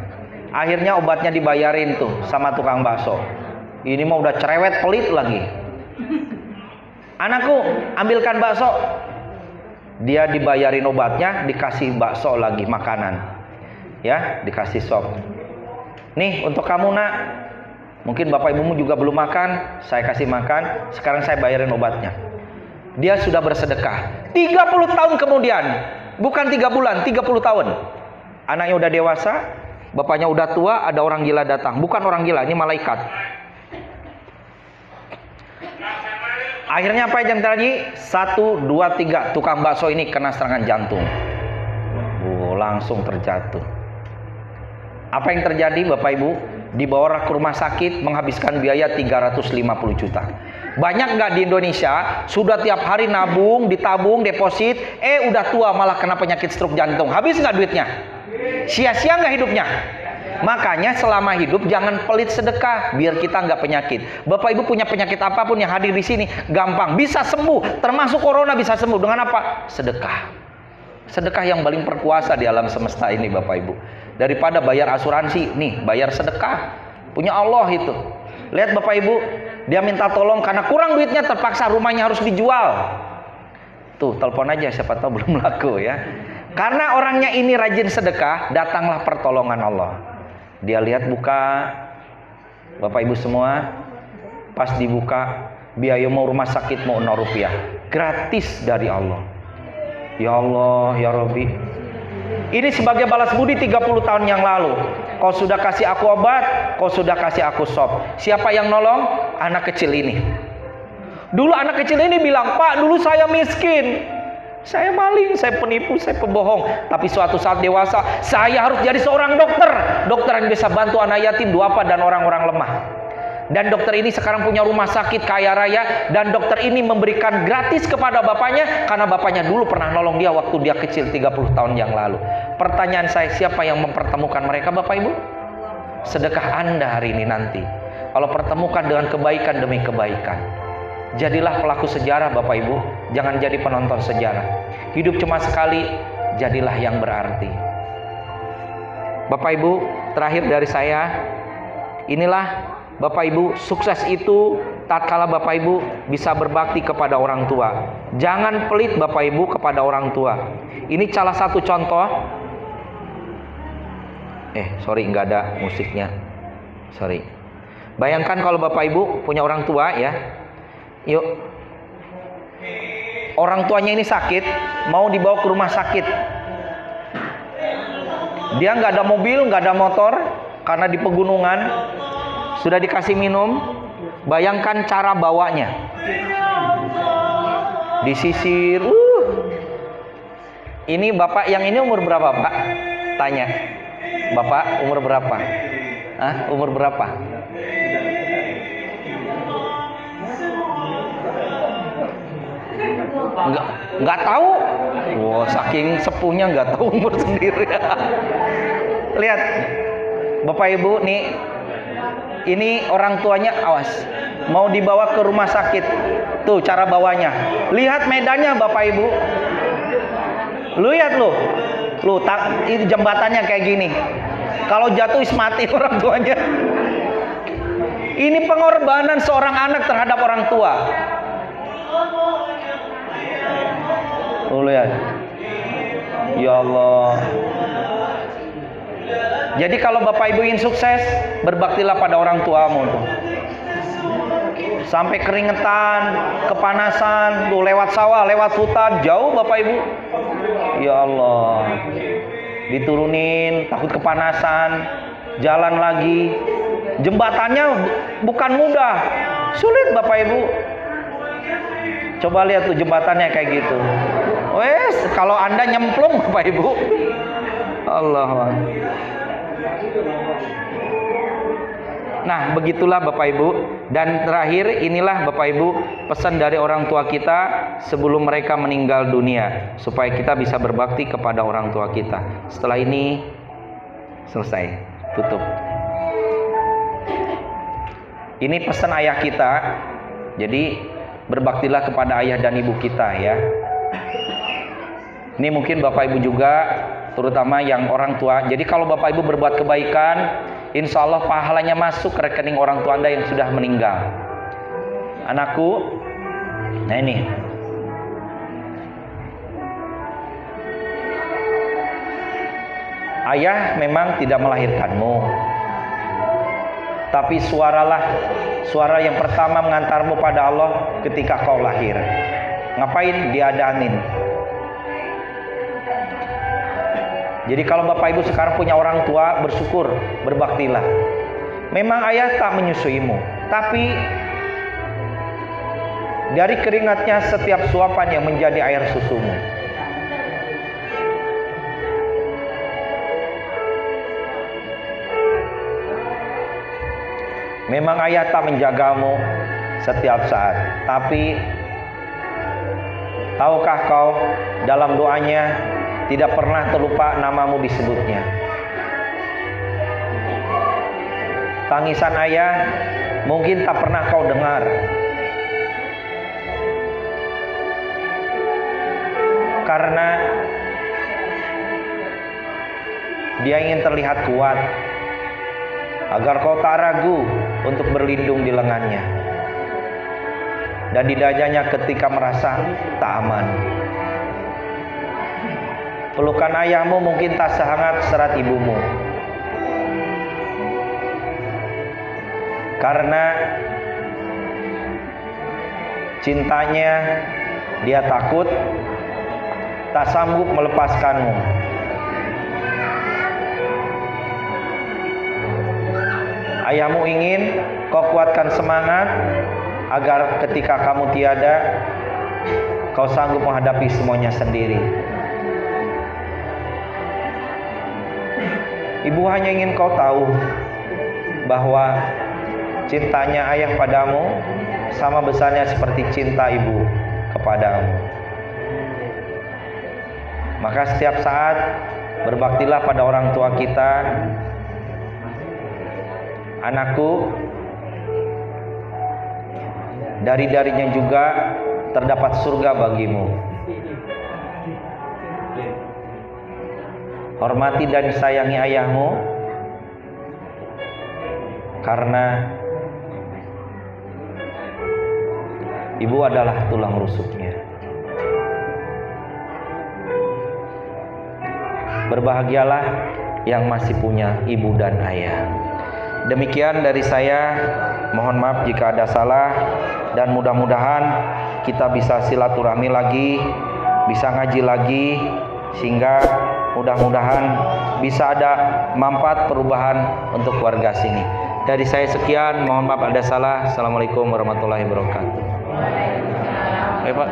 Speaker 2: Akhirnya obatnya dibayarin tuh sama tukang bakso. Ini mah udah cerewet pelit lagi. Anakku, ambilkan bakso. Dia dibayarin obatnya, dikasih bakso lagi makanan. Ya, dikasih sop. Nih untuk kamu nak. Mungkin bapak ibumu juga belum makan, saya kasih makan. Sekarang saya bayarin obatnya. Dia sudah bersedekah 30 tahun kemudian. Bukan 3 bulan, 30 tahun. Anaknya udah dewasa, bapaknya udah tua, ada orang gila datang. Bukan orang gila, ini malaikat. Akhirnya apa yang terjadi? 1, 2, 3, tukang bakso ini kena serangan jantung. Langsung terjatuh. Apa yang terjadi Bapak Ibu? Dibawa ke rumah sakit, menghabiskan biaya 350 juta. Banyak nggak di Indonesia sudah tiap hari nabung, ditabung, deposit, udah tua malah kena penyakit stroke jantung. Habis nggak duitnya? Sia-sia nggak hidupnya? Makanya selama hidup jangan pelit sedekah biar kita nggak penyakit. Bapak Ibu punya penyakit apapun yang hadir di sini gampang bisa sembuh, termasuk corona bisa sembuh dengan apa? Sedekah. Sedekah yang paling berkuasa di alam semesta ini Bapak Ibu. Daripada bayar asuransi, nih bayar sedekah. Punya Allah itu. Lihat Bapak Ibu, dia minta tolong karena kurang duitnya, terpaksa rumahnya harus dijual. Tuh, telepon aja siapa tahu belum laku ya. Karena orangnya ini rajin sedekah, datanglah pertolongan Allah. Dia lihat buka, Bapak Ibu semua, pas dibuka, biaya mau rumah sakit mau 0 rupiah. Gratis dari Allah. Ya Allah, ya Rabbi. Ini sebagai balas budi 30 tahun yang lalu. Kau sudah kasih aku obat, kau sudah kasih aku sop. Siapa yang nolong? Anak kecil ini. Dulu anak kecil ini bilang, Pak, dulu saya miskin. Saya maling, saya penipu, saya pembohong. Tapi suatu saat dewasa, saya harus jadi seorang dokter. Dokter yang bisa bantu anak yatim, duafa, dan orang-orang lemah. Dan dokter ini sekarang punya rumah sakit kaya raya. Dan dokter ini memberikan gratis kepada bapaknya. Karena bapaknya dulu pernah nolong dia waktu dia kecil 30 tahun yang lalu. Pertanyaan saya, siapa yang mempertemukan mereka Bapak Ibu? Sedekah Anda hari ini nanti. Kalau pertemukan dengan kebaikan demi kebaikan. Jadilah pelaku sejarah Bapak Ibu. Jangan jadi penonton sejarah. Hidup cuma sekali, jadilah yang berarti. Bapak Ibu, terakhir dari saya, inilah Bapak Ibu, sukses itu tatkala Bapak Ibu bisa berbakti kepada orang tua. Jangan pelit Bapak Ibu kepada orang tua. Ini salah satu contoh. Sorry, nggak ada musiknya. Sorry. Bayangkan kalau Bapak Ibu punya orang tua ya. Yuk. Orang tuanya ini sakit, mau dibawa ke rumah sakit. Dia nggak ada mobil, nggak ada motor, karena di pegunungan. Sudah dikasih minum, bayangkan cara bawanya. Disisir. Ini bapak yang ini umur berapa Pak? Tanya. Bapak umur berapa? Umur berapa? Nggak tahu. Wah, saking sepuhnya nggak tahu umur sendiri. Lihat, Bapak Ibu nih, ini orang tuanya, awas, mau dibawa ke rumah sakit. Tuh cara bawanya. Lihat medannya Bapak Ibu. Lihat loh. Ini jembatannya kayak gini. Kalau jatuh mati orang tuanya. Ini pengorbanan seorang anak terhadap orang tua. Lihat. Ya Allah. Jadi kalau Bapak Ibu ingin sukses, berbaktilah pada orang tuamu tuh. Sampai keringetan, kepanasan, tuh lewat sawah, lewat hutan, jauh Bapak Ibu. Ya Allah. Diturunin, takut kepanasan, jalan lagi. Jembatannya bukan mudah, sulit Bapak Ibu. Coba lihat tuh jembatannya kayak gitu. Wes, kalau Anda nyemplung Bapak Ibu. Allah. Nah, begitulah Bapak Ibu. Dan terakhir, inilah Bapak Ibu pesan dari orang tua kita sebelum mereka meninggal dunia, supaya kita bisa berbakti kepada orang tua kita. Setelah ini selesai, tutup. Ini pesan ayah kita. Jadi berbaktilah kepada ayah dan ibu kita ya. Ini mungkin Bapak Ibu juga, terutama yang orang tua. Jadi kalau Bapak Ibu berbuat kebaikan, insya Allah pahalanya masuk ke rekening orang tua Anda yang sudah meninggal. Anakku, nah ini. Ayah memang tidak melahirkanmu, tapi suara yang pertama mengantarmu pada Allah ketika kau lahir. Ngapain diadanin? Jadi kalau Bapak Ibu sekarang punya orang tua, bersyukur, berbaktilah. Memang ayah tak menyusuimu, tapi dari keringatnya setiap suapan yang menjadi air susumu. Memang ayah tak menjagamu setiap saat, tapi tahukah kau dalam doanya tidak pernah terlupa namamu disebutnya. Tangisan ayah mungkin tak pernah kau dengar, karena dia ingin terlihat kuat, agar kau tak ragu untuk berlindung di lengannya dan di dadanya ketika merasa tak aman. Pelukan ayahmu mungkin tak sehangat serat ibumu, karena cintanya dia takut tak sanggup melepaskanmu. Ayahmu ingin kau kuatkan semangat agar ketika kamu tiada, kau sanggup menghadapi semuanya sendiri. Ibu hanya ingin kau tahu bahwa cintanya ayah padamu sama besarnya seperti cinta ibu kepadamu. Maka setiap saat berbaktilah pada orang tua kita. Anakku, dari-darinya juga terdapat surga bagimu. Hormati dan sayangi ayahmu, karena ibu adalah tulang rusuknya. Berbahagialah yang masih punya ibu dan ayah. Demikian dari saya, mohon maaf jika ada salah, dan mudah-mudahan kita bisa silaturahmi lagi, bisa ngaji lagi, sehingga mudah-mudahan bisa ada manfaat perubahan untuk warga sini. Dari saya sekian, mohon maaf ada salah. Assalamualaikum warahmatullahi wabarakatuh. Baik Pak.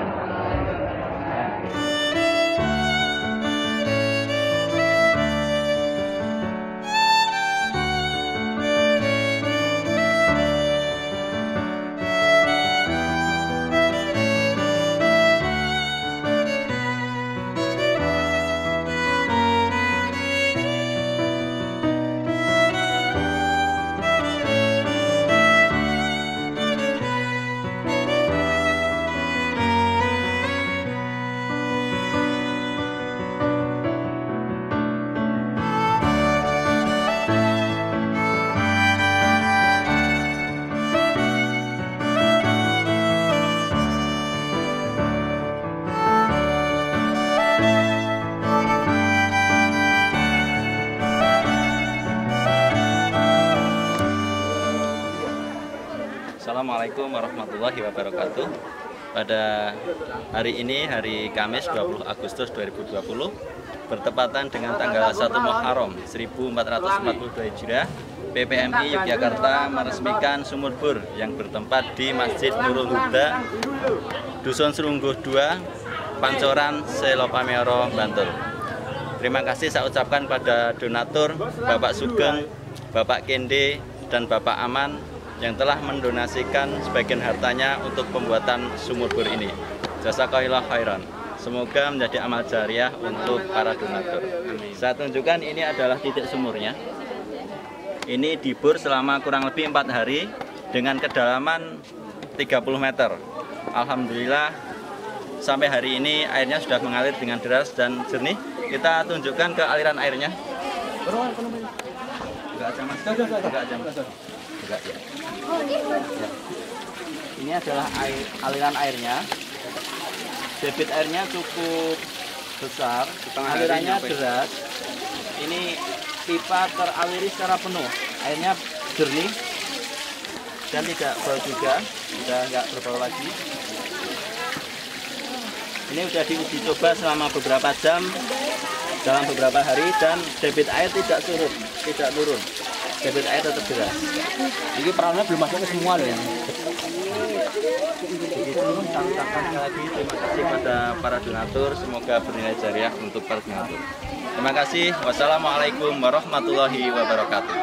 Speaker 4: Assalamualaikum warahmatullahi wabarakatuh. Pada hari ini, hari Kamis 20 Agustus 2020, bertepatan dengan tanggal 1 Muharram 1442 Hijriah, PPMI Yogyakarta meresmikan sumur bor yang bertempat di Masjid Nurul Huda, Dusun Serungguh 2, Pancoran, Selopamero, Bantul. Terima kasih saya ucapkan pada donatur Bapak Sugeng, Bapak Kende, dan Bapak Aman yang telah mendonasikan sebagian hartanya untuk pembuatan sumur bor ini. Jazakallahu khairan. Semoga menjadi amal jariah untuk para donatur. Saya tunjukkan ini adalah titik sumurnya. Ini dibor selama kurang lebih 4 hari dengan kedalaman 30 meter. Alhamdulillah sampai hari ini airnya sudah mengalir dengan deras dan jernih. Kita tunjukkan ke aliran airnya. Enggak ada mas. Enggak ada mas. Enggak ya. Ini adalah aliran airnya. Debit airnya cukup besar, alirannya deras. Ini pipa teraliri secara penuh, airnya jernih dan tidak bau juga, sudah nggak berbau lagi. Ini sudah diuji coba selama beberapa jam, dalam beberapa hari, dan debit air tidak surut, tidak turun. Debit air tetap deras. Ini perannya belum masuk ke semua loh ya. Begitu, ucapkan sekali lagi terima kasih pada para donatur, semoga bernilai jariah untuk para donatur. Terima kasih. Wassalamualaikum warahmatullahi wabarakatuh.